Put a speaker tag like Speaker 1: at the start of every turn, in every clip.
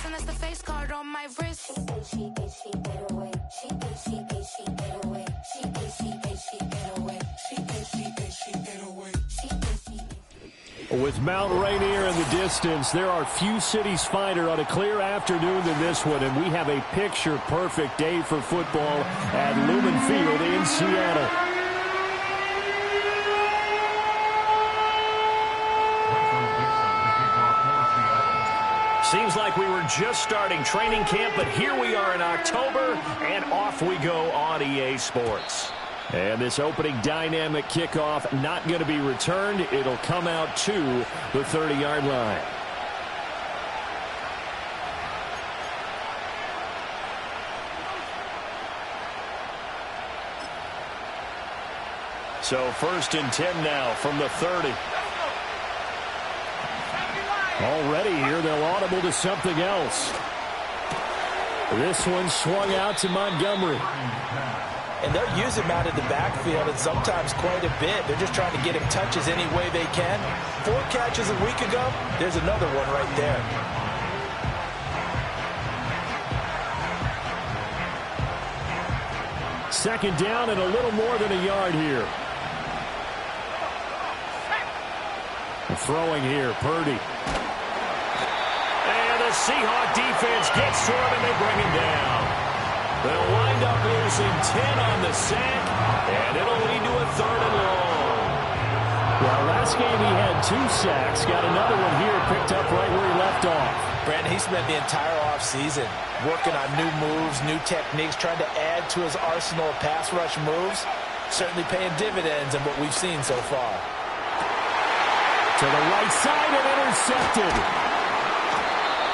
Speaker 1: and that's the face card on my wrist. She 808. She 808. She 808. She 808.
Speaker 2: With Mount Rainier in the distance, there are few cities finer on a clear afternoon than this one, and we have a picture-perfect day for football at Lumen Field in Seattle. Seems like we were just starting training camp, but here we are in October, and off we go on EA Sports. And this opening dynamic kickoff not going to be returned. It'll come out to the 30-yard line. So 1st and 10 now from the 30. Already here, they'll audible to something else. This one swung out to Montgomery.
Speaker 3: And they'll use him out of the backfield, and sometimes quite a bit. They're just trying to get him touches any way they can. 4 catches a week ago. There's another one right there.
Speaker 2: Second down and a little more than a yard here. Throwing here, Purdy. And the Seahawk defense gets to him, and they bring him down. They'll wind up losing 10 on the sack, and it'll lead to a 3rd and long. Well, last game he had 2 sacks. Got another one here picked up right where he left off.
Speaker 3: Brandon, he spent the entire offseason working on new moves, new techniques, trying to add to his arsenal of pass rush moves. Certainly paying dividends in what we've seen so far.
Speaker 2: To the right side and intercepted.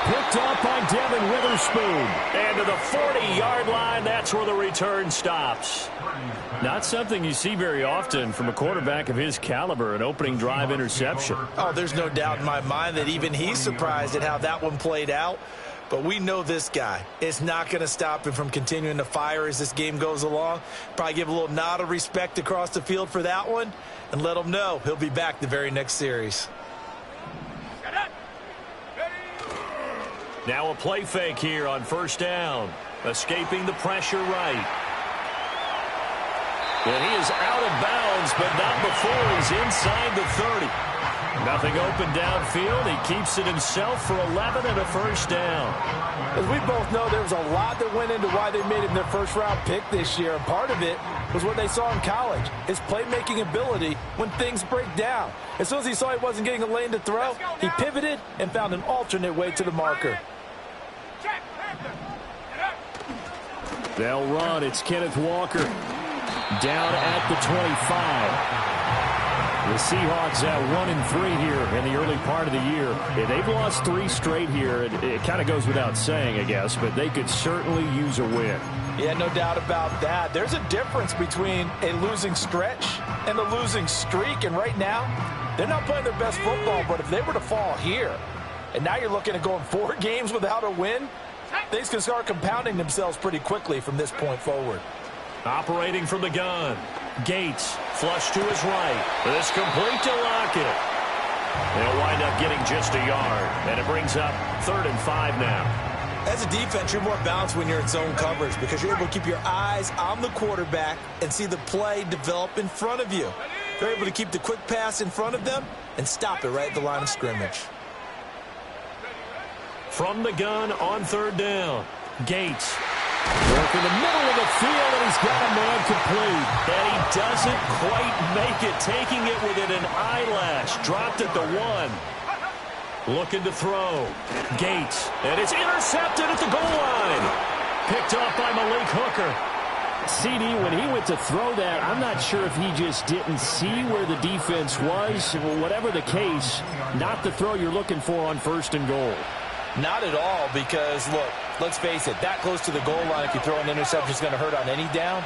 Speaker 2: Picked off by Devin Witherspoon. And to the 40-yard line, that's where the return stops. Not something you see very often from a quarterback of his caliber, an opening drive interception.
Speaker 3: Oh, there's no doubt in my mind that even he's surprised at how that one played out. But we know this guy. It's not going to stop him from continuing to fire as this game goes along. Probably give a little nod of respect across the field for that one and let him know he'll be back the very next series.
Speaker 2: Now a play fake here on 1st down. Escaping the pressure right. And he is out of bounds, but not before he's inside the 30. Nothing open downfield. He keeps it himself for 11 and a 1st down.
Speaker 3: As we both know, there was a lot that went into why they made him their first-round pick this year. And part of it was what they saw in college, his playmaking ability when things break down. As soon as he saw he wasn't getting a lane to throw, he pivoted and found an alternate way to the marker.
Speaker 2: They'll run. It's Kenneth Walker down at the 25. The Seahawks at 1-3 here in the early part of the year. They've lost 3 straight here. It kind of goes without saying, I guess, but they could certainly use a win.
Speaker 3: Yeah, no doubt about that. There's a difference between a losing stretch and a losing streak, and right now, they're not playing their best football, but if they were to fall here, and now you're looking at going 4 games without a win, things can start compounding themselves pretty quickly from this point forward.
Speaker 2: Operating from the gun. Gates, flush to his right. This complete to Lockett. They'll wind up getting just a yard, and it brings up 3rd and 5 now.
Speaker 3: As a defense, you're more balanced when you're in zone coverage because you're able to keep your eyes on the quarterback and see the play develop in front of you. They're able to keep the quick pass in front of them and stop it right at the line of scrimmage.
Speaker 2: From the gun on 3rd down. Gates. Work in the middle of the field, and he's got a man complete. And he doesn't quite make it, taking it within an eyelash. Dropped at the 1. Looking to throw. Gates. And it's intercepted at the goal line. Picked off by Malik Hooker. CD, when he went to throw that, I'm not sure if he just didn't see where the defense was. Whatever the case, not the throw you're looking for on 1st and goal.
Speaker 3: Not at all, because, look, let's face it, that close to the goal line, if you throw an interception, is going to hurt on any down.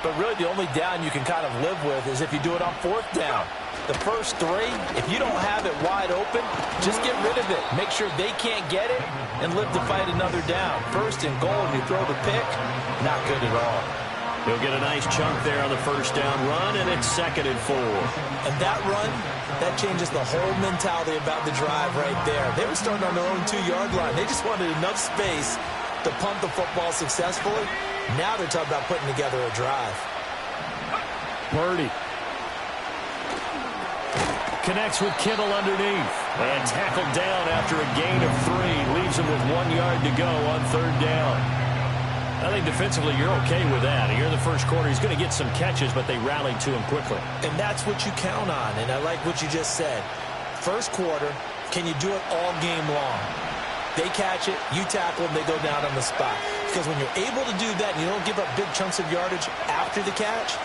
Speaker 3: But really, the only down you can kind of live with is if you do it on 4th down. The first 3, if you don't have it wide open, just get rid of it. Make sure they can't get it and live to fight another down. 1st and goal, and you throw the pick, not good at all.
Speaker 2: He'll get a nice chunk there on the first down run, and it's 2nd and 4.
Speaker 3: And that run, that changes the whole mentality about the drive right there. They were starting on their own 2-yard line. They just wanted enough space to punt the football successfully. Now they're talking about putting together a drive.
Speaker 2: Purdy connects with Kittle underneath. And tackled down after a gain of 3. Leaves him with 1 yard to go on 3rd down. I think defensively you're okay with that. Here in the first quarter, he's going to get some catches, but they rallied to him quickly.
Speaker 3: And that's what you count on, and I like what you just said. First quarter, can you do it all game long? They catch it, you tackle them, they go down on the spot. Because when you're able to do that and you don't give up big chunks of yardage after the catch,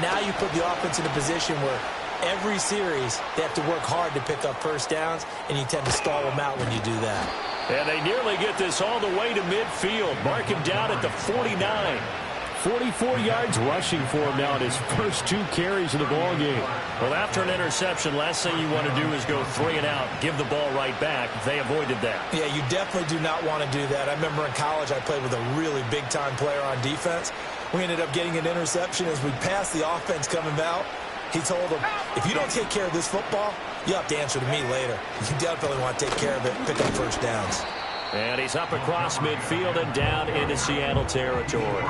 Speaker 3: now you put the offense in a position where every series they have to work hard to pick up first downs, and you tend to stall them out when you do that.
Speaker 2: And they nearly get this all the way to midfield. Mark him down at the 49. 44 yards rushing for him now in his first 2 carries of the ball game. Well, after an interception, last thing you want to do is go 3 and out, give the ball right back. They avoided that. Yeah, you definitely do not want to do that. I remember in college I played with a really big-time player on defense. We ended up getting an interception as we passed the offense coming out. He told him, if you don't take care of this football, you have to answer to me later. You definitely want to take care of it, pick up first downs. And he's up across midfield and down into Seattle territory.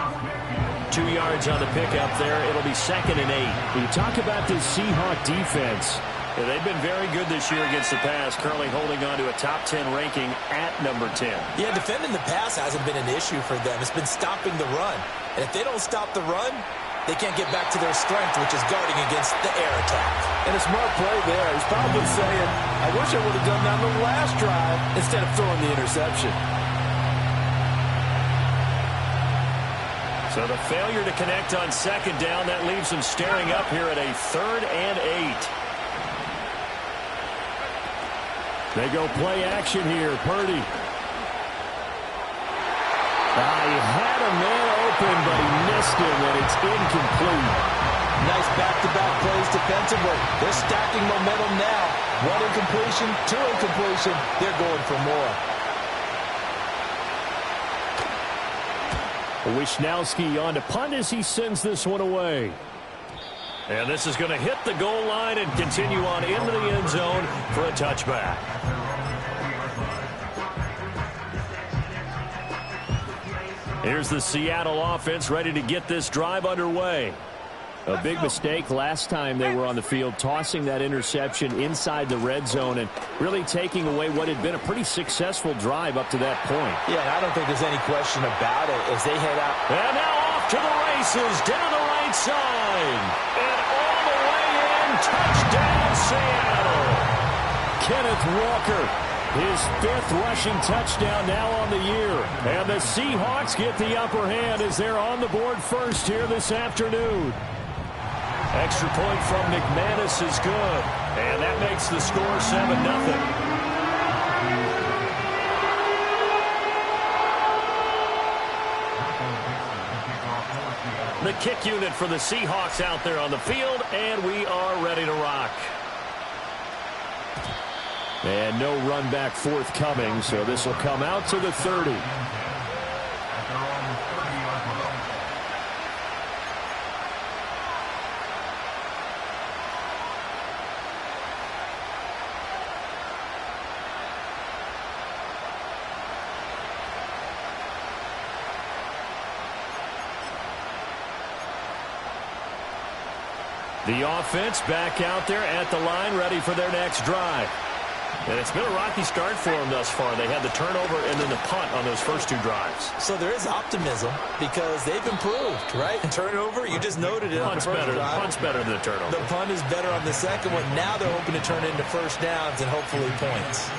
Speaker 2: 2 yards on the pickup there. It'll be 2nd and 8.
Speaker 4: You talk about this Seahawk defense.
Speaker 2: Yeah, they've been very good this year against the pass, currently holding on to a top 10 ranking at number 10.
Speaker 3: Yeah, defending the pass hasn't been an issue for them. It's been stopping the run. And if they don't stop the run, they can't get back to their strength, which is guarding against the air attack. And a smart play there. He's probably saying, I wish I would have done that on the last drive instead of throwing the interception.
Speaker 2: So the failure to connect on 2nd down, that leaves them staring up here at a 3rd and 8.
Speaker 4: They go play action here. Purdy. He had a man open, but he missed him, and it's incomplete.
Speaker 3: Nice back-to-back plays defensively. They're stacking momentum now. 1 incompletion, 2 incompletion. They're going for more.
Speaker 4: Wisnowski on to punt as he sends this one away.
Speaker 2: And this is going to hit the goal line and continue on into the end zone for a touchback. Here's the Seattle offense ready to get this drive underway.
Speaker 4: A big mistake last time they were on the field, tossing that interception inside the red zone and really taking away what had been a pretty successful drive up to that point.
Speaker 3: Yeah, I don't think there's any question about it as they head out.
Speaker 2: And now off to the races, down the right side. And all the way in, touchdown Seattle.
Speaker 4: Kenneth Walker, his 5th rushing touchdown now on the year. And the Seahawks get the upper hand as they're on the board first here this afternoon.
Speaker 2: Extra point from McManus is good. And that makes the score 7-0. The kick unit for the Seahawks out there on the field, and we are ready to rock.
Speaker 4: And no run back forthcoming, so this will come out to the 30.
Speaker 2: The offense back out there at the line, ready for their next drive. And it's been a rocky start for them thus far. They had the turnover and then the punt on those first 2 drives.
Speaker 3: So there is optimism because they've improved, right? And turnover, you just noted it on the first drive.
Speaker 2: Punt's better than the turnover.
Speaker 3: The punt is better on the second one. Now they're hoping to turn it into first downs and hopefully points.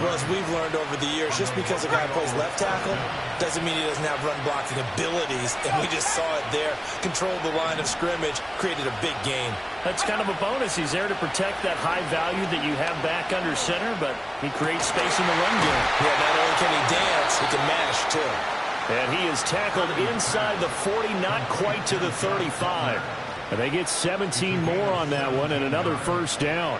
Speaker 3: Well, as we've learned over the years, just because a guy plays left tackle doesn't mean he doesn't have run blocking abilities. And we just saw it there. Controlled the line of scrimmage, created a big gain.
Speaker 2: That's kind of a bonus. He's there to protect that high value that you have back under center, but he creates space in the run game.
Speaker 3: Yeah, not only can he dance, he can mash, too.
Speaker 2: And he is tackled inside the 40, not quite to the 35.
Speaker 4: And they get 17 more on that one and another first down.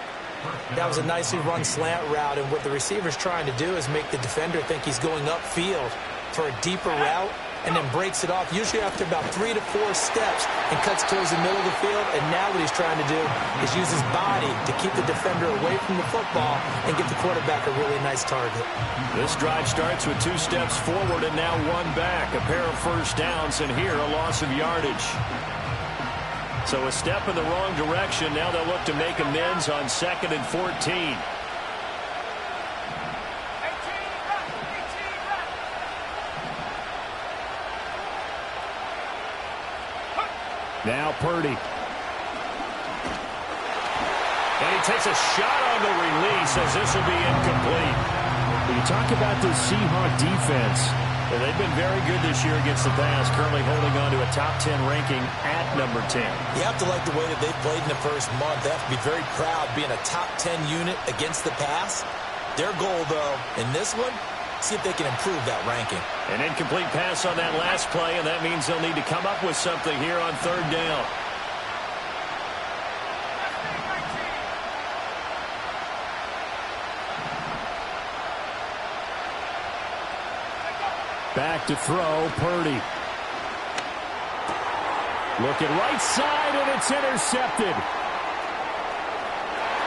Speaker 3: That was a nicely run slant route, and what the receiver's trying to do is make the defender think he's going upfield for a deeper route, and then breaks it off, usually after about 3 to 4 steps, and cuts towards the middle of the field. And now what he's trying to do is use his body to keep the defender away from the football and get the quarterback a really nice target.
Speaker 4: This drive starts with 2 steps forward and now 1 back. A pair of first downs, and here a loss of yardage. So a step in the wrong direction. Now they'll look to make amends on 2nd and 14. Now Purdy. And he takes a shot on the release as this will be incomplete. When you talk about this Seahawk defense, they've been very good this year against the pass, currently holding on to a top 10 ranking at number 10.
Speaker 3: You have to like the way that they played in the first month. They have to be very proud being a top 10 unit against the pass. Their goal, though, in this one, see if they can improve that ranking.
Speaker 4: An incomplete pass on that last play, and that means they'll need to come up with something here on 3rd down. Back to throw, Purdy. Looking right side, and it's intercepted.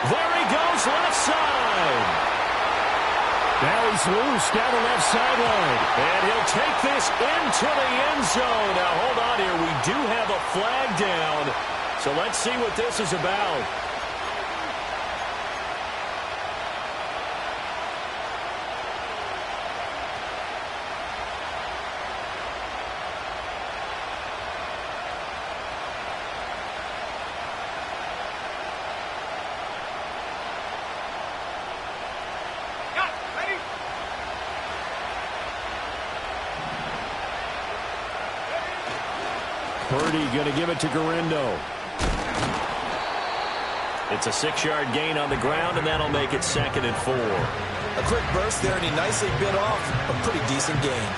Speaker 4: There he goes, left side. Now he's loose down the left sideline. And he'll take this into the end zone. Now, hold on here. We do have a flag down. So let's see what this is about. Purdy going to give it to Garindo. It's a 6-yard gain on the ground, and that'll make it 2nd and 4.
Speaker 3: A quick burst there, and he nicely bit off a pretty decent gain.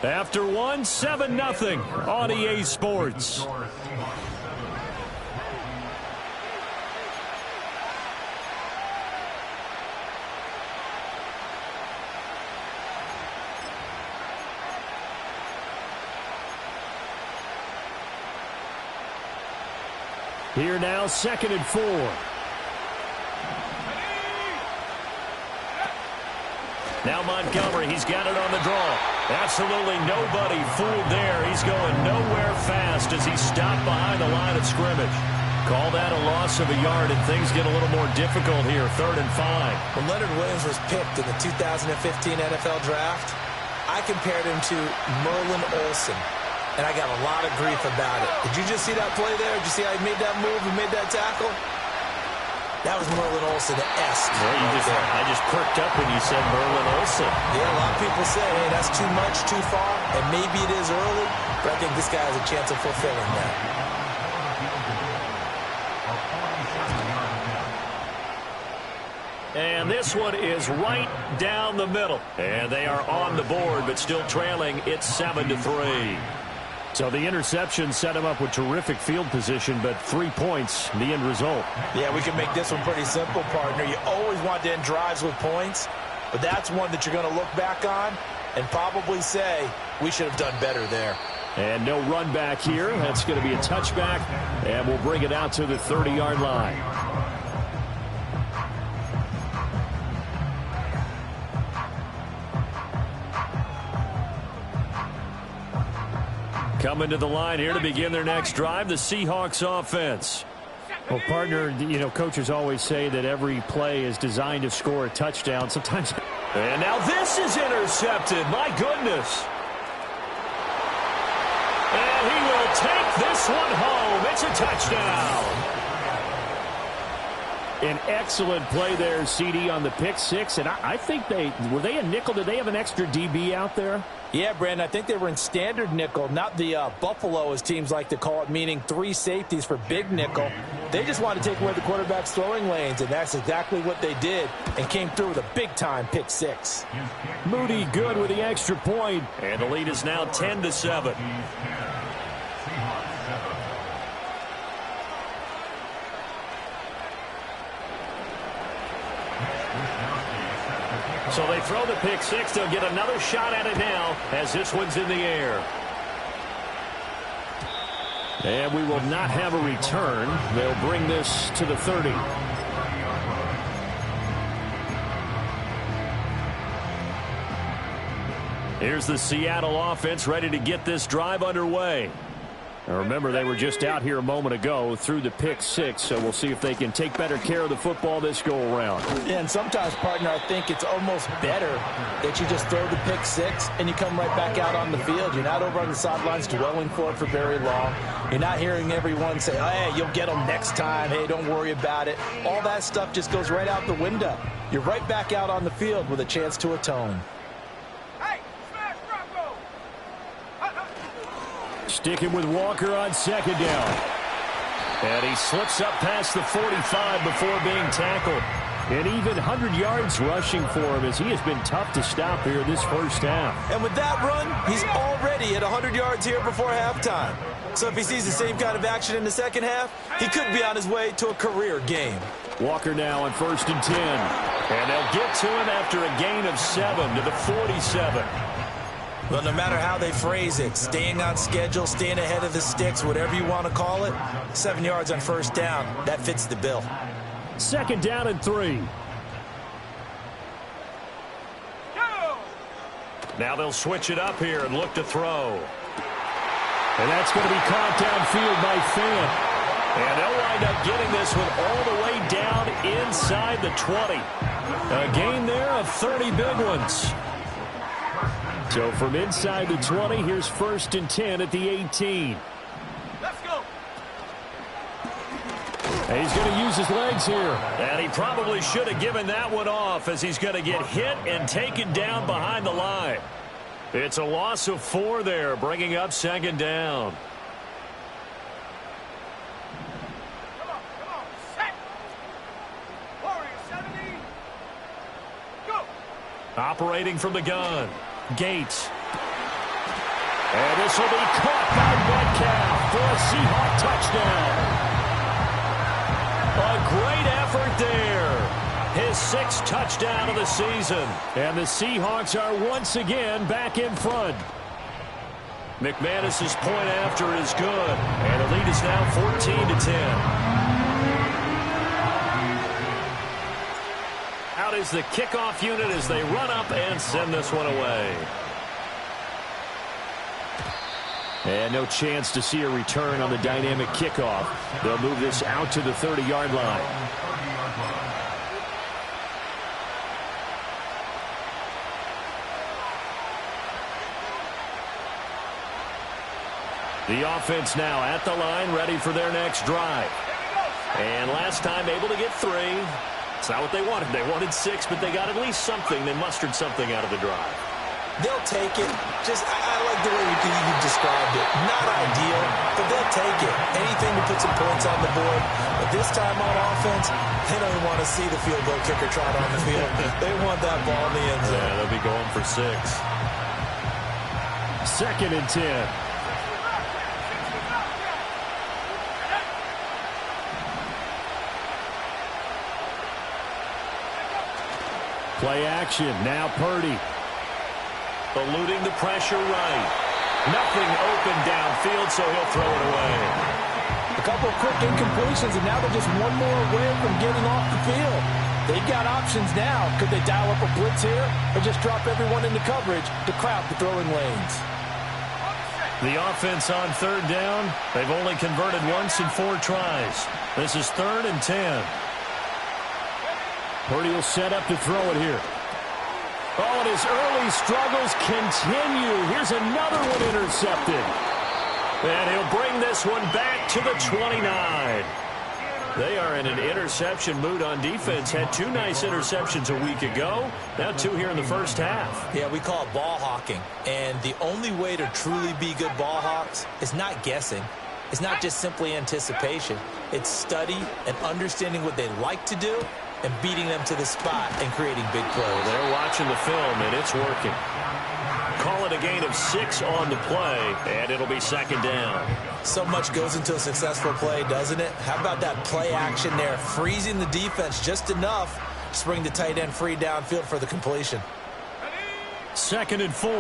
Speaker 4: After 1, 7-0 on EA Sports. Here now, 2nd and 4. Now Montgomery, he's got it on the draw. Absolutely nobody fooled there. He's going nowhere fast as he's stopped behind the line of scrimmage. Call that a loss of a yard, and things get a little more difficult here, 3rd and 5.
Speaker 3: When Leonard Williams was picked in the 2015 NFL Draft, I compared him to Merlin Olsen. And I got a lot of grief about it. Did you just see that play there? Did you see how he made that move and made that tackle? That was Merlin Olsen-esque.
Speaker 4: I just perked up when you said Merlin Olsen.
Speaker 3: Yeah, a lot of people say, hey, that's too much, too far, and maybe it is early, but I think this guy has a chance of fulfilling that.
Speaker 4: And this one is right down the middle. And they are on the board, but still trailing. It's 7-3. So the interception set him up with terrific field position, but 3 points, the end result.
Speaker 3: Yeah, we can make this one pretty simple, partner. You always want to end drives with points, but that's one that you're going to look back on and probably say, we should have done better there.
Speaker 4: And no run back here. That's going to be a touchback, and we'll bring it out to the 30-yard line. Coming to the line here to begin their next drive, the Seahawks offense.
Speaker 5: Well, partner, you know, coaches always say that every play is designed to score a touchdown. Sometimes.
Speaker 4: And now this is intercepted. My goodness. And he will take this one home. It's a touchdown.
Speaker 5: An excellent play there, CD, on the pick six. And I think were they a nickel? Did they have an extra DB out there?
Speaker 3: Yeah, Brandon, I think they were in standard nickel, not the Buffalo, as teams like to call it, meaning 3 safeties for big nickel. They just wanted to take away the quarterback's throwing lanes, and that's exactly what they did, and came through with a big-time pick six.
Speaker 4: Moody good with the extra point, and the lead is now 10-7.
Speaker 2: So they throw the pick six. They'll get another shot at it now as this one's in the air.
Speaker 5: And we will not have a return. They'll bring this to the 30.
Speaker 2: Here's the Seattle offense ready to get this drive underway.
Speaker 5: Now remember, they were just out here a moment ago through the pick six, so we'll see if they can take better care of the football this go-around.
Speaker 3: Yeah, and sometimes, partner, I think it's almost better that you just throw the pick six and you come right back out on the field. You're not over on the sidelines dwelling for it for very long. You're not hearing everyone say, oh, hey, you'll get them next time. Hey, don't worry about it. All that stuff just goes right out the window. You're right back out on the field with a chance to atone.
Speaker 5: Sticking with Walker on second down.
Speaker 2: And he slips up past the 45 before being tackled.
Speaker 5: And even 100 yards rushing for him as he has been tough to stop here this first half.
Speaker 3: And with that run, he's already at 100 yards here before halftime. So if he sees the same kind of action in the second half, he could be on his way to a career game.
Speaker 5: Walker now on 1st and 10.
Speaker 2: And they'll get to him after a gain of 7 to the 47.
Speaker 3: Well, no matter how they phrase it, staying on schedule, staying ahead of the sticks, whatever you want to call it, 7 yards on first down, that fits the bill.
Speaker 5: 2nd down and 3.
Speaker 2: Now they'll switch it up here and look to throw.
Speaker 5: And that's going to be caught downfield by Fan.
Speaker 2: And they'll wind up getting this one all the way down inside the 20. A gain there of 30 big ones.
Speaker 5: So from inside the 20, here's 1st and 10 at the 18.
Speaker 3: Let's go.
Speaker 5: And he's going to use his legs here.
Speaker 2: And he probably should have given that one off as he's going to get hit and taken down behind the line. It's a loss of 4 there, bringing up 2nd down.
Speaker 3: Come on, set. Warrior 70. Go.
Speaker 2: Operating from the gun. Gates. And this will be caught by Metcalf for a Seahawk touchdown. A great effort there. His 6th touchdown of the season.
Speaker 5: And the Seahawks are once again back in front.
Speaker 2: McManus's point after is good. And the lead is now 14-10. Out is the kickoff unit as they run up and send this one away.
Speaker 5: And no chance to see a return on the dynamic kickoff. They'll move this out to the 30-yard line.
Speaker 2: The offense now at the line, ready for their next drive. And last time able to get 3. It's not what they wanted. They wanted 6, but they got at least something. They mustered something out of the drive.
Speaker 3: They'll take it. I like the way you described it. Not ideal, but they'll take it. Anything to put some points on the board. But this time on offense, they don't even want to see the field goal kicker trot on the field. They want that ball in the end zone.
Speaker 2: Yeah, they'll be going for 6.
Speaker 5: 2nd and 10. Play action. Now Purdy.
Speaker 2: Eluding the pressure right. Nothing open downfield, so he'll throw it away.
Speaker 3: A couple of quick incompletions, and now they're just one more away from getting off the field. They've got options now. Could they dial up a blitz here or just drop everyone into coverage to crowd the throwing lanes?
Speaker 2: The offense on 3rd down, they've only converted once in 4 tries. This is 3rd and 10.
Speaker 5: Purdy will set up to throw it here. Oh, and his early struggles continue. Here's another one intercepted.
Speaker 2: And he'll bring this one back to the 29. They are in an interception mood on defense. Had 2 nice interceptions a week ago. Now 2 here in the first half.
Speaker 3: Yeah, we call it ball hawking. And the only way to truly be good ball hawks is not guessing. It's not just simply anticipation. It's study and understanding what they like to do and beating them to the spot and creating big plays.
Speaker 2: They're watching the film, and it's working. Call it a gain of 6 on the play, and it'll be 2nd down.
Speaker 3: So much goes into a successful play, doesn't it? How about that play action there, freezing the defense just enough Just bring the tight end free downfield for the completion.
Speaker 5: 2nd and 4.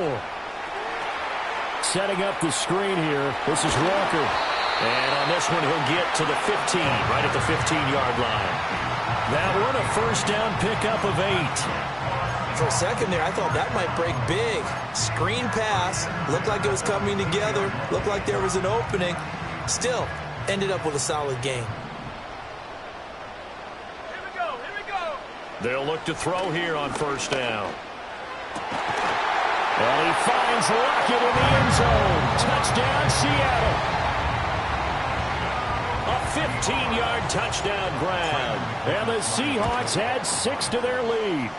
Speaker 5: Setting up the screen here. This is Walker.
Speaker 2: And on this one, he'll get to the 15, right at the 15-yard line. That one, a first down pickup of 8.
Speaker 3: For a second there, I thought that might break big. Screen pass. Looked like it was coming together. Looked like there was an opening. Still, ended up with a solid game.
Speaker 2: They'll look to throw here on first down.
Speaker 5: And he finds Lockett in the end zone. Touchdown, Seattle.
Speaker 2: A 15-yard touchdown grab.
Speaker 5: And the Seahawks add 6 to their lead.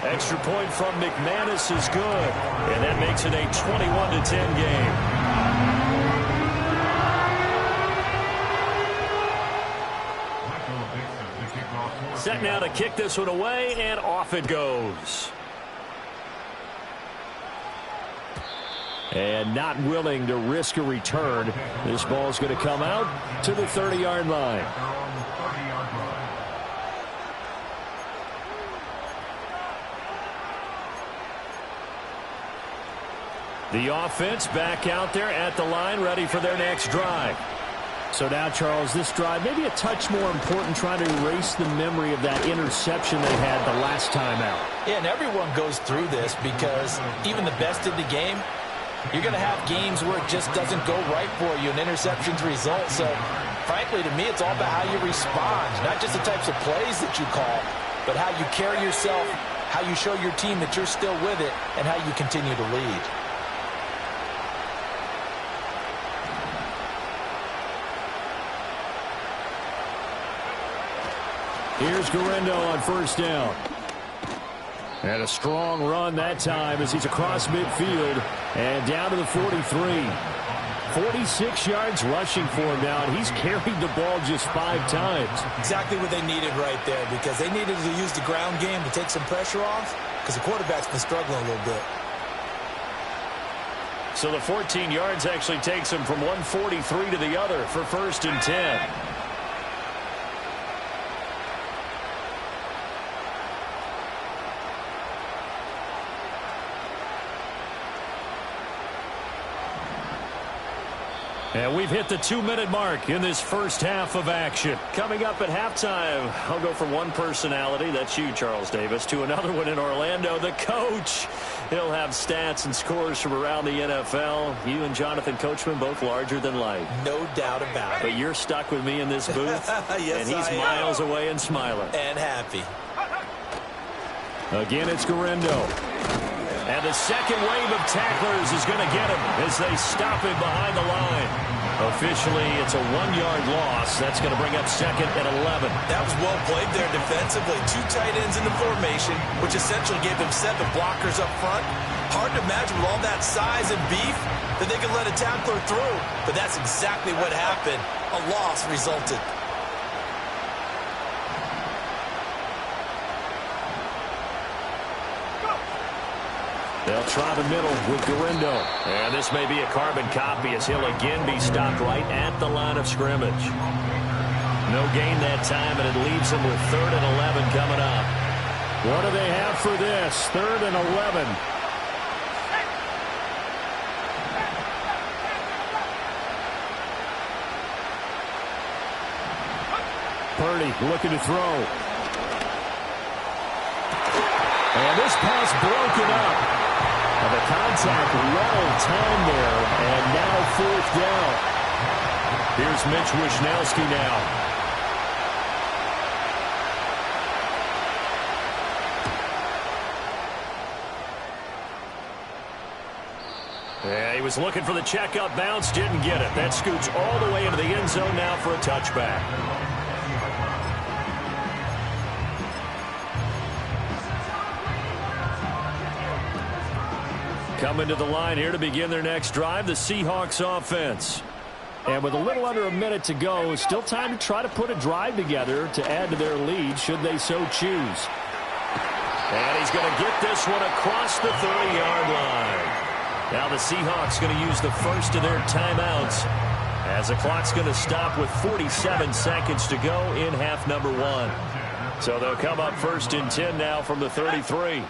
Speaker 2: Extra point from McManus is good. And that makes it a 21-10 game. Set now to kick this one away, and off it goes.
Speaker 5: And not willing to risk a return. This ball's going to come out to the 30-yard line.
Speaker 2: The offense back out there at the line, ready for their next drive.
Speaker 5: So now, Charles, this drive maybe a touch more important, trying to erase the memory of that interception they had the last time out.
Speaker 3: Yeah, and everyone goes through this because even the best in the game, you're going to have games where it just doesn't go right for you and interceptions result. So, frankly, to me, it's all about how you respond, not just the types of plays that you call, but how you carry yourself, how you show your team that you're still with it, and how you continue to lead.
Speaker 5: Here's Guerrero on first down. And a strong run that time as he's across midfield and down to the 43. 46 yards rushing for him now, and he's carried the ball just 5 times.
Speaker 3: Exactly what they needed right there, because they needed to use the ground game to take some pressure off, because the quarterback's been struggling a little bit.
Speaker 2: So the 14 yards actually takes him from 143 to the other for 1st and 10. And we've hit the 2-minute mark in this first half of action. Coming up at halftime, I'll go from one personality, that's you, Charles Davis, to another one in Orlando, the coach. He'll have stats and scores from around the NFL. You and Jonathan Coachman both larger than life.
Speaker 3: No doubt about it.
Speaker 2: But you're stuck with me in this booth,
Speaker 3: yes,
Speaker 2: and he's miles away and smiling.
Speaker 3: And happy.
Speaker 5: Again, it's Guerrero.
Speaker 2: And the second wave of tacklers is going to get him as they stop him behind the line. Officially, it's a 1-yard loss. That's going to bring up 2nd and 11.
Speaker 3: That was well played there defensively. 2 tight ends in the formation, which essentially gave them 7 blockers up front. Hard to imagine with all that size and beef that they could let a tackler through. But that's exactly what happened. A loss resulted.
Speaker 2: They'll try the middle with Guerrero. And this may be a carbon copy as he'll again be stopped right at the line of scrimmage. No gain that time, and it leaves them with 3rd and 11 coming up.
Speaker 5: What do they have for this? 3rd and 11. Purdy looking to throw. And this pass broken up. And the contact well timed there, and now 4th down.
Speaker 2: Here's Mitch Wishnowsky now. Yeah, he was looking for the checkup bounce, didn't get it. That scoots all the way into the end zone now for a touchback. Coming to the line here to begin their next drive, the Seahawks offense.
Speaker 5: And with a little under a minute to go, still time to try to put a drive together to add to their lead should they so choose.
Speaker 2: And he's going to get this one across the 30-yard line. Now the Seahawks going to use the first of their timeouts as the clock's going to stop with 47 seconds to go in half number 1.
Speaker 4: So they'll come up 1st and 10 now from the 33.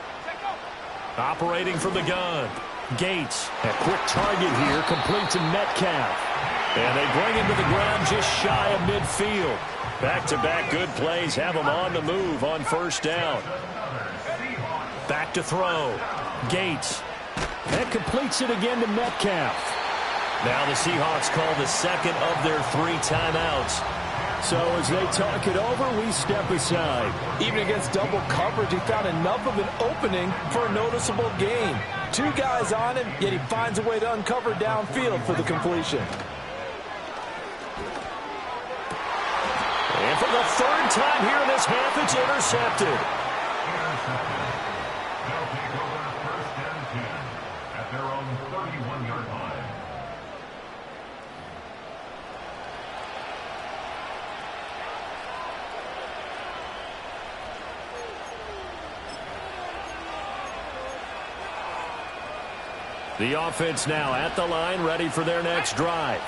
Speaker 4: Operating from the gun. Gates, a quick target here, complete to Metcalf. And they bring him to the ground just shy of midfield. Back-to-back good plays have him on the move on 1st down. Back to throw. Gates.
Speaker 5: That completes it again to Metcalf.
Speaker 4: Now the Seahawks call the second of their 3 timeouts.
Speaker 5: So as they talk it over, we step aside.
Speaker 3: Even against double coverage, he found enough of an opening for a noticeable gain. 2 guys on him, yet he finds a way to uncover downfield for the completion.
Speaker 4: And for the 3rd time here in this half, it's intercepted.
Speaker 6: At their own 31-yard line.
Speaker 4: The offense now at the line, ready for their next drive.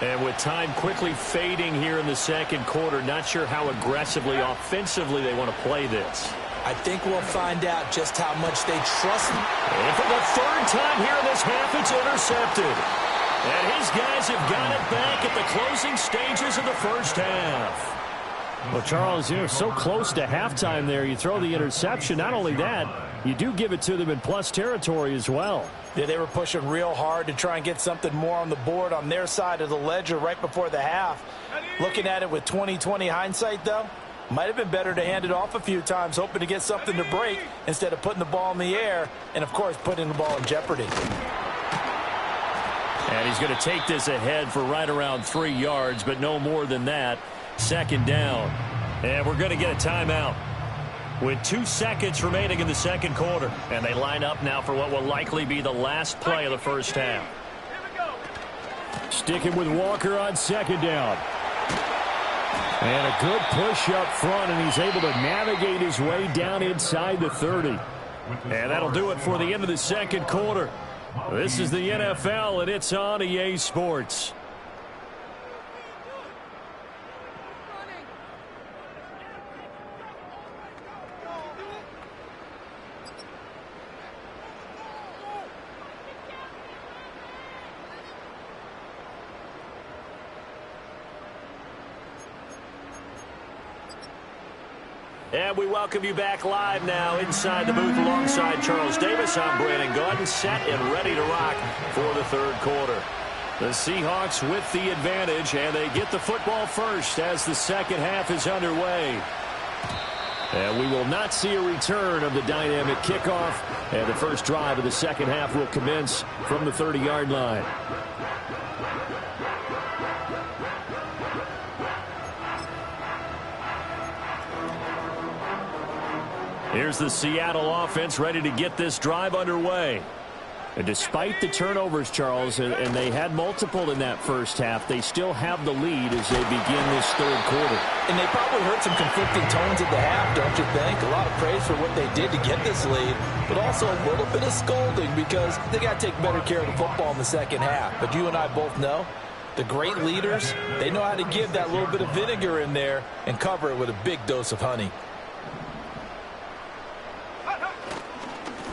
Speaker 4: And with time quickly fading here in the second quarter, not sure how aggressively, offensively they want to play this.
Speaker 3: I think we'll find out just how much they trust him.
Speaker 4: And for the 3rd time here in this half, it's intercepted. And his guys have got it back at the closing stages of the first half.
Speaker 5: Well, Charles, you're so close to halftime there. You throw the interception. Not only that, you do give it to them in plus territory as well.
Speaker 3: Yeah, they were pushing real hard to try and get something more on the board on their side of the ledger right before the half. Looking at it with 20/20 hindsight, though, might have been better to hand it off a few times, hoping to get something to break instead of putting the ball in the air and, of course, putting the ball in jeopardy.
Speaker 4: And he's going to take this ahead for right around 3 yards, but no more than that. 2nd down. And we're going to get a timeout with 2 seconds remaining in the second quarter. And they line up now for what will likely be the last play of the first half.
Speaker 5: Sticking with Walker on 2nd down. And a good push up front, and he's able to navigate his way down inside the 30.
Speaker 4: And that'll do it for the end of the second quarter. This is the NFL, and it's on EA Sports. And we welcome you back live now inside the booth alongside Charles Davis. I'm Brandon Gaudin, set and ready to rock for the third quarter. The Seahawks with the advantage, and they get the football first as the second half is underway. And we will not see a return of the dynamic kickoff, and the first drive of the second half will commence from the 30-yard line. Here's the Seattle offense ready to get this drive underway. And despite the turnovers, Charles, and they had multiple in that first half, they still have the lead as they begin this third quarter.
Speaker 3: And they probably heard some conflicting tones at the half, don't you think? A lot of praise for what they did to get this lead, but also a little bit of scolding because they got to take better care of the football in the second half. But you and I both know the great leaders, they know how to give that little bit of vinegar in there and cover it with a big dose of honey.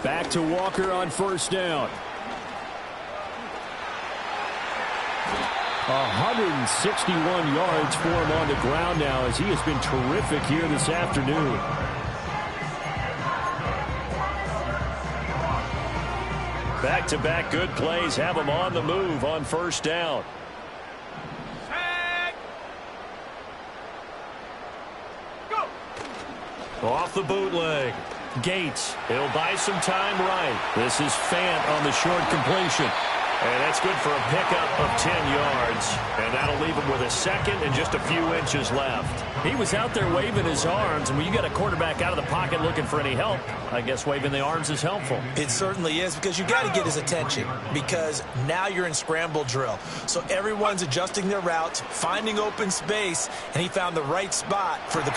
Speaker 5: Back to Walker on first down. 161 yards for him on the ground now as he has been terrific here this afternoon.
Speaker 4: Back-to-back good plays have him on the move on first down. Off the bootleg. Gates, he'll buy some time right. This is Fant on the short completion. And that's good for a pickup of 10 yards. And that'll leave him with a second and just a few inches left. He was out there waving his arms, and when you got a quarterback out of the pocket looking for any help, I guess waving the arms is helpful.
Speaker 3: It certainly is, because you got to get his attention, because now you're in scramble drill. So everyone's adjusting their routes, finding open space, and he found the right spot for the...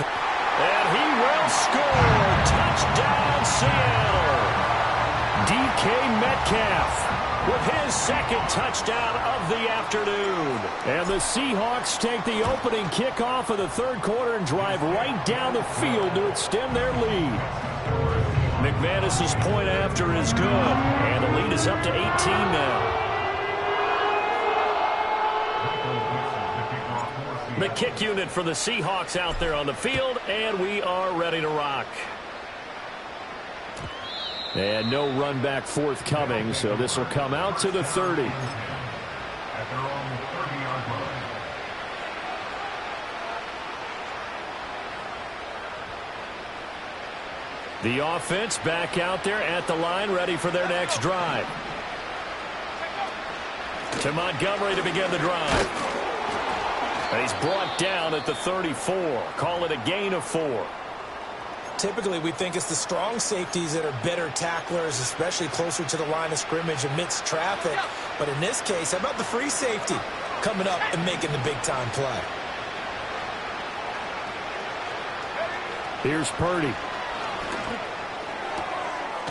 Speaker 4: And he will score. Touchdown, Seattle.
Speaker 5: DK Metcalf.
Speaker 2: with his second touchdown of the afternoon.
Speaker 5: And the Seahawks take the opening kickoff of the third quarter and drive right down the field to extend their lead.
Speaker 2: McManus's point after is good, and the lead is up to 18 now. The kick unit for the Seahawks out there on the field, and we are ready to rock.
Speaker 5: And no run back forthcoming, so this will come out to the 30.
Speaker 6: At their own 30-yard line.
Speaker 2: The offense back out there at the line, ready for their next drive. To Montgomery to begin the drive. And he's brought down at the 34. Call it a gain of 4.
Speaker 3: Typically, we think it's the strong safeties that are better tacklers, especially closer to the line of scrimmage amidst traffic. But in this case, how about the free safety coming up and making the big-time play?
Speaker 5: Here's Purdy.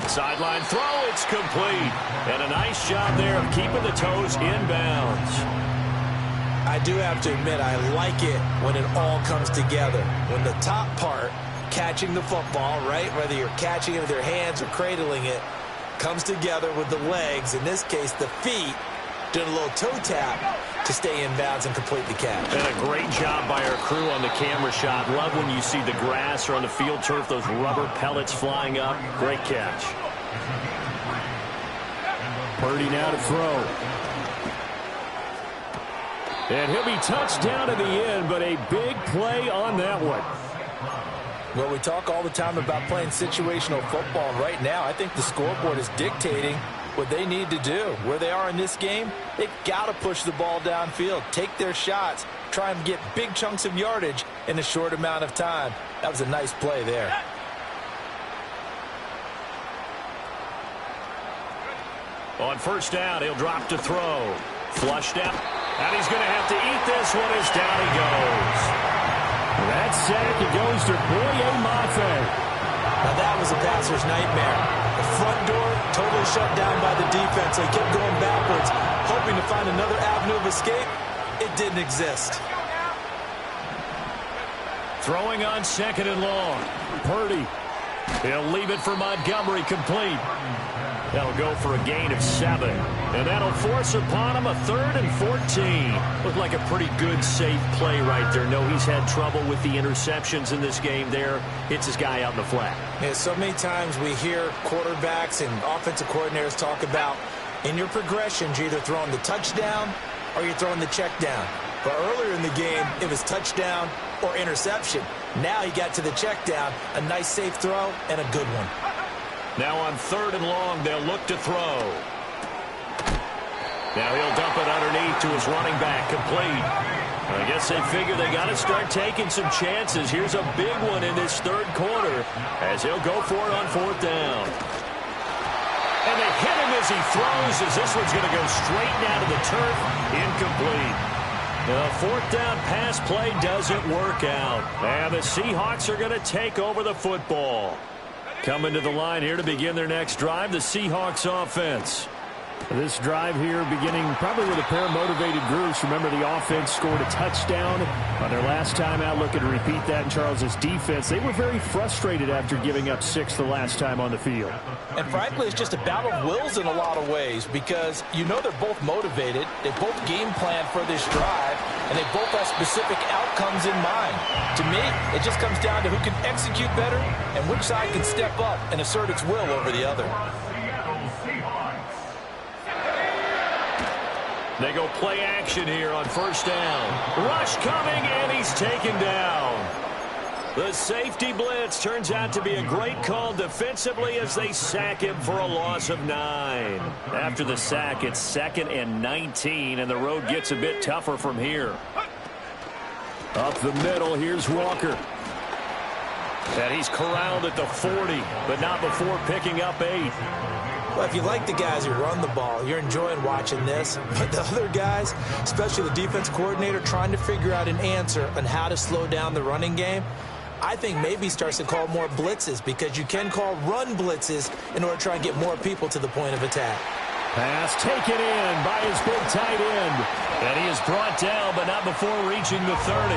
Speaker 2: Sideline throw, it's complete. And a nice job there of keeping the toes inbounds.
Speaker 3: I do have to admit, I like it when it all comes together. When the top part, catching the football, right, whether you're catching it with your hands or cradling it, comes together with the legs, in this case the feet, doing a little toe tap to stay in bounds and complete the catch.
Speaker 2: And a great job by our crew on the camera shot. Love when you see the grass or on the field turf, those rubber pellets flying up. Great catch.
Speaker 5: Purdy now to throw. And he'll be touched down at the end, but a big play on that one.
Speaker 3: Well, we talk all the time about playing situational football, and right now I think the scoreboard is dictating what they need to do. Where they are in this game, they've got to push the ball downfield, take their shots, try and get big chunks of yardage in a short amount of time. That was a nice play there.
Speaker 2: On first down, he'll drop to throw. Flushed out. And he's going to have to eat this one as down he goes.
Speaker 5: That sack, it goes to Boye Mafe.
Speaker 3: Now that was a passer's nightmare. The front door totally shut down by the defense. They kept going backwards, hoping to find another avenue of escape. It didn't exist.
Speaker 2: Throwing on second and long. Purdy. He'll leave it for Montgomery, complete. That'll go for a gain of 7. And that'll force upon him a 3rd and 14. Looked like a pretty good, safe play right there. No, he's had trouble with the interceptions in this game there. Hits his guy out in the flat.
Speaker 3: Yeah, so many times we hear quarterbacks and offensive coordinators talk about in your progressions, you're either throwing the touchdown or you're throwing the check down. But earlier in the game, it was touchdown or interception. Now he got to the check down, a nice safe throw and a good one.
Speaker 2: Now on 3rd and long, they'll look to throw. Now he'll dump it underneath to his running back, complete. I guess they figure they got to start taking some chances. Here's a big one in this third quarter as he'll go for it on 4th down. And they hit him as he throws, as this one's going to go straight down to the turf, incomplete. The 4th down pass play doesn't work out. And the Seahawks are going to take over the football. Coming to the line here to begin their next drive, the Seahawks offense.
Speaker 5: This drive here beginning probably with a pair of motivated groups. Remember, the offense scored a touchdown on their last time out. Looking to repeat that in Charles's defense. They were very frustrated after giving up 6 the last time on the field.
Speaker 3: And frankly, it's just a battle of wills in a lot of ways because you know they're both motivated. They both game plan for this drive, and they both have specific outcomes in mind. To me, it just comes down to who can execute better and which side can step up and assert its will over the other.
Speaker 2: They go play action here on first down. Rush coming, and he's taken down. The safety blitz turns out to be a great call defensively as they sack him for a loss of 9. After the sack, it's 2nd and 19, and the road gets a bit tougher from here.
Speaker 5: Up the middle, here's Walker.
Speaker 2: And he's corralled at the 40, but not before picking up 8.
Speaker 3: Well, if you like the guys who run the ball, you're enjoying watching this. But the other guys, especially the defense coordinator, trying to figure out an answer on how to slow down the running game, I think maybe starts to call more blitzes because you can call run blitzes in order to try and get more people to the point of attack.
Speaker 5: Pass taken in by his big tight end.
Speaker 4: And he is brought down, but not before reaching the 30.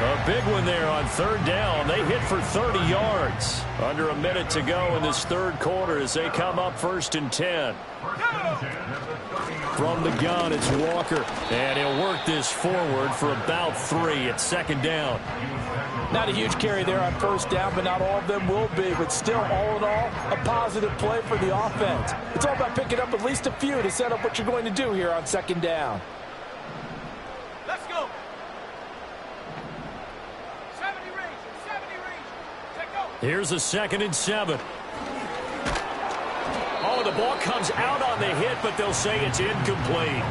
Speaker 4: A big one there on third down. They hit for 30 yards. Under a minute to go in this third quarter as they come up 1st and 10.
Speaker 5: From the gun, it's Walker.
Speaker 4: And he'll work this forward for about 3 at 2nd down.
Speaker 3: Not a huge carry there on 1st down, but not all of them will be. But still, all in all, a positive play for the offense. It's all about picking up at least a few to set up what you're going to do here on 2nd down.
Speaker 7: Let's go. 70 range. 70 range. Check go.
Speaker 4: Here's a 2nd and 7. Oh, the ball comes out on the hit, but they'll say it's incomplete.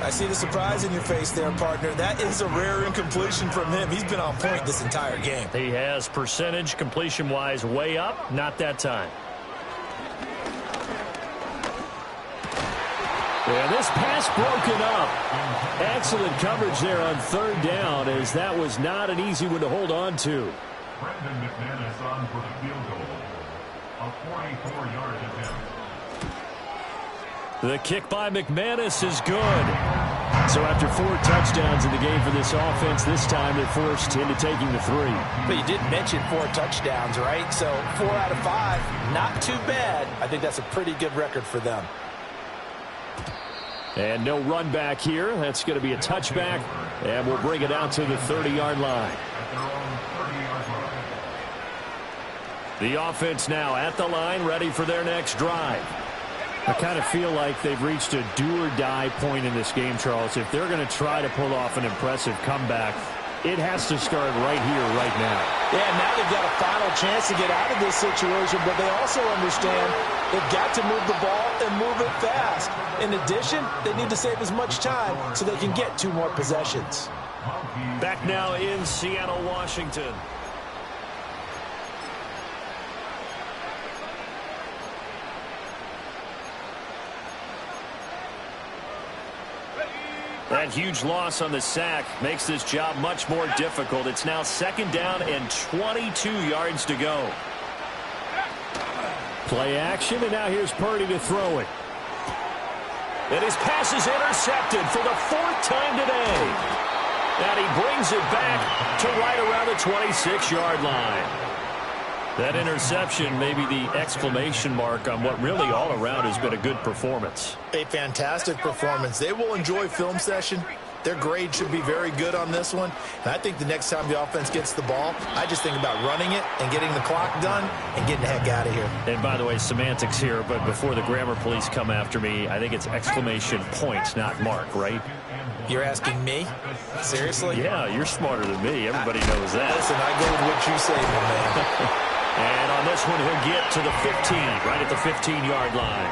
Speaker 8: I see the surprise in your face there, partner. That is a rare incompletion from him. He's been on point this entire game.
Speaker 4: He has percentage completion-wise way up. Not that time.
Speaker 5: And this pass broken up. Excellent coverage there on 3rd down, as that was not an easy one to hold on to.
Speaker 6: Brandon McManus on for the field goal. A 44-yard attempt.
Speaker 4: The kick by McManus is good.
Speaker 5: So after 4 touchdowns in the game for this offense, this time they're forced into taking the 3.
Speaker 3: But you did mention 4 touchdowns, right? So 4 out of 5, not too bad. I think that's a pretty good record for them.
Speaker 5: And no run back here. That's going to be a touchback, and we'll bring it out to the 30-yard line.
Speaker 4: The offense now at the line, ready for their next drive.
Speaker 5: I kind of feel like they've reached a do-or-die point in this game, Charles. If they're going to try to pull off an impressive comeback, it has to start right here, right now.
Speaker 3: Yeah, now they've got a final chance to get out of this situation, but they also understand they've got to move the ball and move it fast. In addition, they need to save as much time so they can get 2 more possessions.
Speaker 4: Back now in Seattle, Washington. That huge loss on the sack makes this job much more difficult. It's now 2nd down and 22 yards to go.
Speaker 5: Play action, and now here's Purdy to throw it.
Speaker 4: And his pass is intercepted for the 4th time today. And he brings it back to right around the 26-yard line. That interception may be the exclamation mark on what really all around has been a good performance.
Speaker 8: A fantastic performance. They will enjoy film session. Their grade should be very good on this one. And I think the next time the offense gets the ball, I just think about running it and getting the clock done and getting the heck out of here.
Speaker 4: And by the way, semantics here, but before the grammar police come after me, I think it's exclamation point, not mark, right?
Speaker 8: You're asking me? Seriously?
Speaker 4: Yeah, you're smarter than me. Everybody knows that.
Speaker 8: Listen, I go with what you say, my man.
Speaker 4: And on this one, he'll get to the 15, right at the 15-yard line.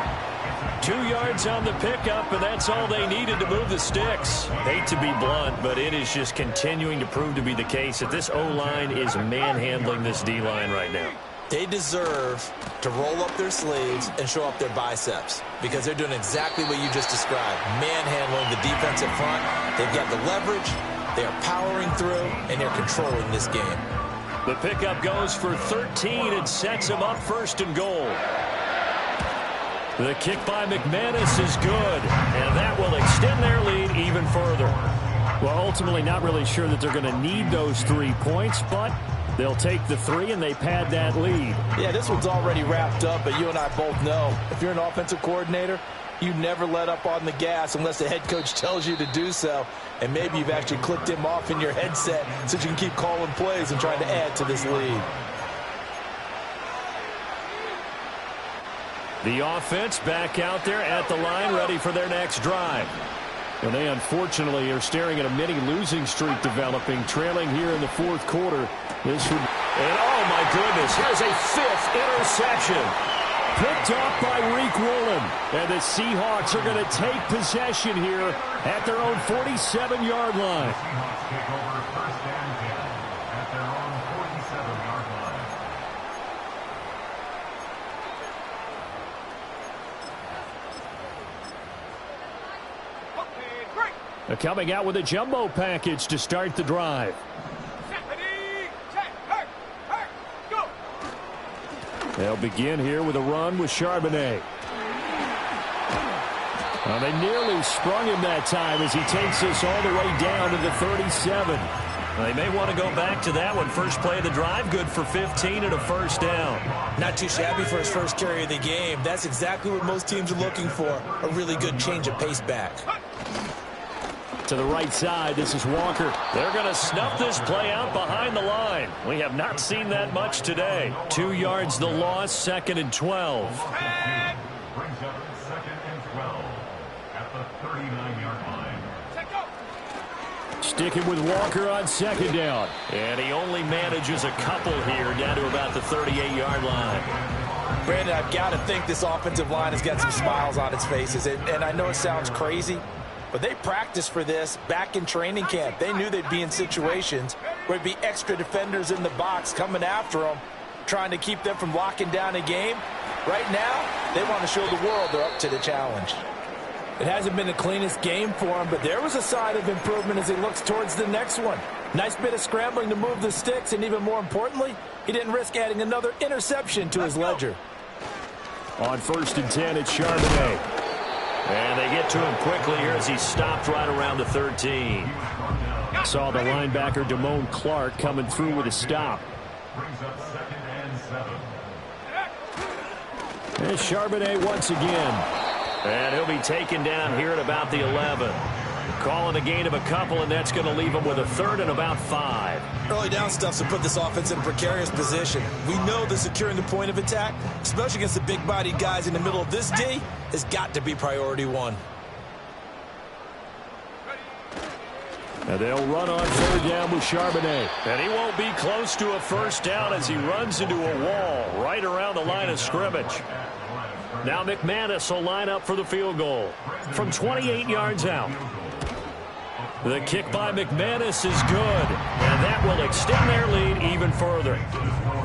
Speaker 4: 2 yards on the pickup, and that's all they needed to move the sticks. Hate to be blunt, but it is just continuing to prove to be the case that this O-line is manhandling this D-line right now.
Speaker 8: They deserve to roll up their sleeves and show up their biceps because they're doing exactly what you just described, manhandling the defense up front. They've got the leverage, they are powering through, and they're controlling this game.
Speaker 4: The pickup goes for 13 and sets them up 1st and goal. The kick by McManus is good, and that will extend their lead even further.
Speaker 5: Well, ultimately not really sure that they're going to need those 3 points, but they'll take the 3 and they pad that lead.
Speaker 3: Yeah, this one's already wrapped up, but you and I both know if you're an offensive coordinator, you never let up on the gas unless the head coach tells you to do so. And maybe you've actually clicked him off in your headset so you can keep calling plays and trying to add to this lead.
Speaker 4: The offense back out there at the line, ready for their next drive.
Speaker 5: And they unfortunately are staring at a mini losing streak developing, trailing here in the 4th quarter. This would...
Speaker 4: And oh my goodness, here's a 5th interception.
Speaker 5: Picked off by Reek Woolen. And the Seahawks are going to take possession here at their own 47-yard line.
Speaker 6: Seahawks take over 1st and 10 at their own 47-yard line.
Speaker 7: Okay, great.
Speaker 5: They're coming out with a jumbo package to start the drive. They'll begin here with a run with Charbonnet. Well, they nearly sprung him that time as he takes us all the way down to the 37.
Speaker 2: They may want to go back to that one. First play of the drive, good for 15 and a first down.
Speaker 8: Not too shabby for his first carry of the game. That's exactly what most teams are looking for, a really good change of pace back.
Speaker 5: To the right side, this is Walker.
Speaker 2: They're going to snuff this play out behind the line. We have not seen that much today.
Speaker 5: 2 yards the loss, 2nd and 12.
Speaker 6: Brings up 2nd and 12 at the 39-yard line.
Speaker 5: Sticking with Walker on 2nd down.
Speaker 2: And he only manages a couple here down to about the 38-yard line.
Speaker 3: Brandon, I've got to think this offensive line has got some smiles on its faces. And I know it sounds crazy, but they practiced for this back in training camp. They knew they'd be in situations where there'd be extra defenders in the box coming after them, trying to keep them from locking down a game. Right now, they want to show the world they're up to the challenge. It hasn't been the cleanest game for him, but there was a sign of improvement as he looks towards the next one. Nice bit of scrambling to move the sticks, and even more importantly, he didn't risk adding another interception to his ledger.
Speaker 5: On 1st and 10, it's Charbonnet.
Speaker 2: And they get to him quickly here as he stopped right around the 13.
Speaker 5: Saw the linebacker, Damone Clark, coming through with a stop.
Speaker 6: Brings up 2nd and 7.
Speaker 5: And Charbonnet once again.
Speaker 2: And he'll be taken down here at about the 11. Calling a gain of a couple, and that's going to leave him with a 3rd and about 5.
Speaker 8: Early down stuff's to put this offense in a precarious position. We know that securing the point of attack, especially against the big-bodied guys in the middle of this D, has got to be priority one.
Speaker 5: And they'll run on 3rd down with Charbonnet.
Speaker 2: And he won't be close to a first down as he runs into a wall right around the line of scrimmage. Now McManus will line up for the field goal from 28 yards out. The kick by McManus is good, and that will extend their lead even further.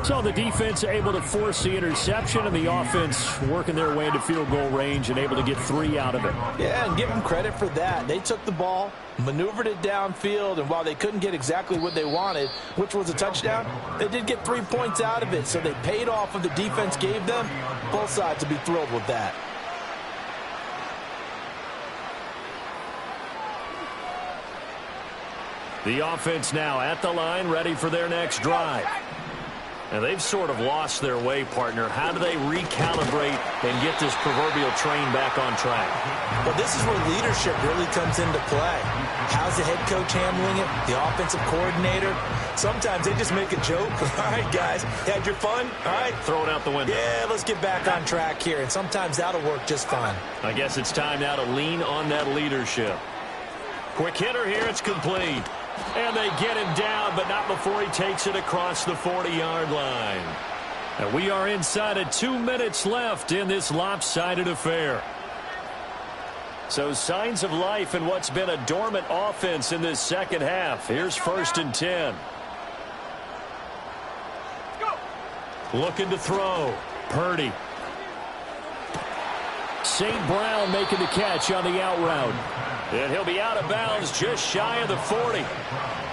Speaker 5: So the defense able to force the interception, and the offense working their way into field goal range and able to get 3 out of it.
Speaker 3: Yeah, and give them credit for that. They took the ball, maneuvered it downfield, and while they couldn't get exactly what they wanted, which was a touchdown, they did get 3 points out of it, so they paid off what the defense gave them. Both sides will be thrilled with that.
Speaker 2: The offense now at the line, ready for their next drive. And they've sort of lost their way, partner. How do they recalibrate and get this proverbial train back on track?
Speaker 8: Well, this is where leadership really comes into play. How's the head coach handling it? The offensive coordinator? Sometimes they just make a joke. All right, guys, had your fun? All right.
Speaker 2: Throw it out the window.
Speaker 8: Yeah, let's get back on track here. And sometimes that'll work just fine.
Speaker 2: I guess it's time now to lean on that leadership. Quick hitter here. It's complete. And they get him down, but not before he takes it across the 40-yard line. And we are inside of 2 minutes left in this lopsided affair. So signs of life in what's been a dormant offense in this second half. Here's 1st and 10. Looking to throw. Purdy.
Speaker 5: St. Brown making the catch on the out route.
Speaker 2: And he'll be out of bounds just shy of the 40.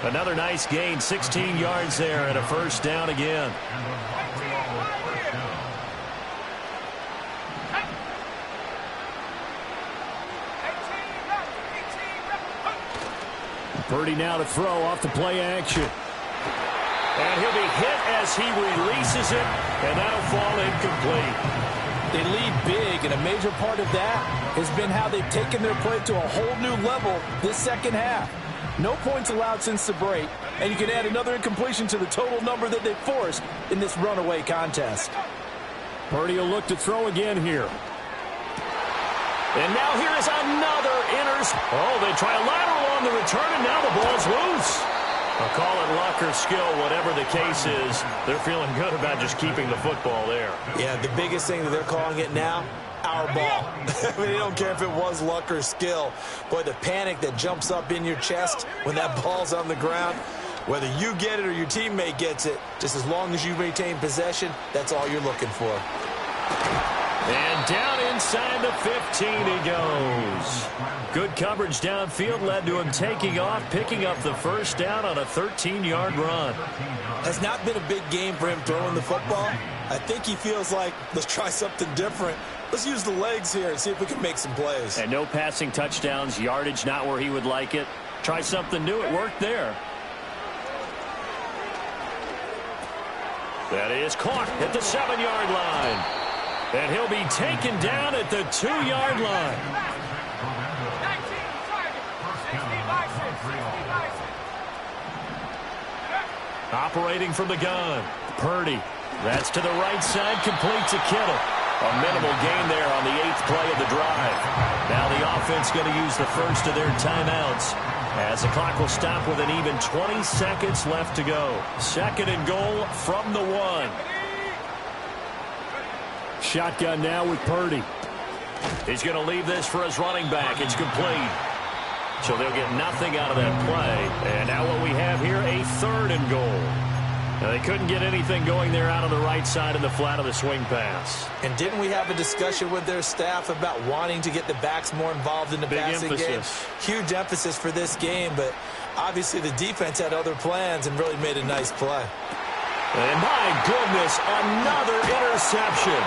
Speaker 2: Another nice gain, 16 yards there, and a first down again.
Speaker 5: Purdy now to throw off the play action.
Speaker 2: And he'll be hit as he releases it, and that'll fall incomplete.
Speaker 3: They lead big, and a major part of that has been how they've taken their play to a whole new level this second half. No points allowed since the break, and you can add another incompletion to the total number that they've forced in this runaway contest.
Speaker 5: Purdy will look to throw again here.
Speaker 2: And now here is another Oh, they try a lateral on the return, and now the ball's loose. I'll call it luck or skill, whatever the case is. They're feeling good about just keeping the football there.
Speaker 8: Yeah, the biggest thing that they're calling it now, our ball. I mean, they don't care if it was luck or skill. Boy, the panic that jumps up in your chest when that ball's on the ground, whether you get it or your teammate gets it, just as long as you maintain possession, that's all you're looking for.
Speaker 2: And down inside the 15 he goes. Good coverage downfield led to him taking off, picking up the first down on a 13-yard run.
Speaker 8: Has not been a big game for him throwing the football. I think he feels like, let's try something different. Let's use the legs here and see if we can make some plays.
Speaker 4: And no passing touchdowns, yardage not where he would like it. Try something new. It worked there. That is caught at the 7-yard line. And he'll be taken down at the 2-yard line.
Speaker 7: 19, 60 by 6.
Speaker 4: Operating from the gun. Purdy. That's to the right side. Complete to Kittle. A minimal gain there on the 8th play of the drive. Now the offense going to use the first of their timeouts, as the clock will stop with an even 20 seconds left to go. 2nd and goal from the 1.
Speaker 5: Shotgun now with Purdy.
Speaker 4: He's going to leave this for his running back. It's complete. So they'll get nothing out of that play. And now what we have here, a 3rd and goal. Now they couldn't get anything going there out on the right side in the flat of the swing pass.
Speaker 8: And didn't we have a discussion with their staff about wanting to get the backs more involved in the passing game? Huge emphasis for this game, but obviously the defense had other plans and really made a nice play.
Speaker 4: And my goodness, another interception.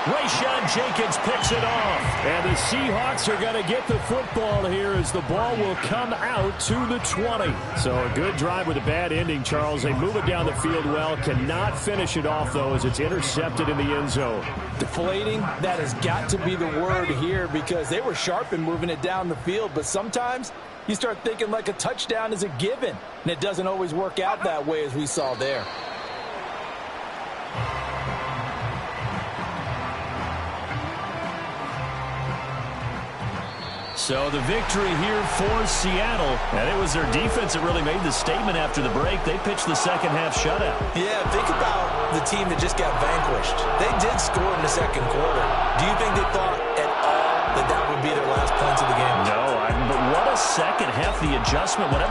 Speaker 4: Rayshon Jenkins picks it off.
Speaker 5: And the Seahawks are going to get the football here as the ball will come out to the 20. So a good drive with a bad ending, Charles. They move it down the field well. Cannot finish it off, though, as it's intercepted in the end zone.
Speaker 3: Deflating, that has got to be the word here, because they were sharp in moving it down the field. But sometimes you start thinking like a touchdown is a given, and it doesn't always work out that way, as we saw there.
Speaker 4: So the victory here for Seattle. And it was their defense that really made the statement after the break. They pitched the second half shutout.
Speaker 8: Yeah, think about the team that just got vanquished. They did score in the 2nd quarter. Do you think they thought at all that that would be their last points of the game?
Speaker 4: No, but what a second half, the adjustment, whatever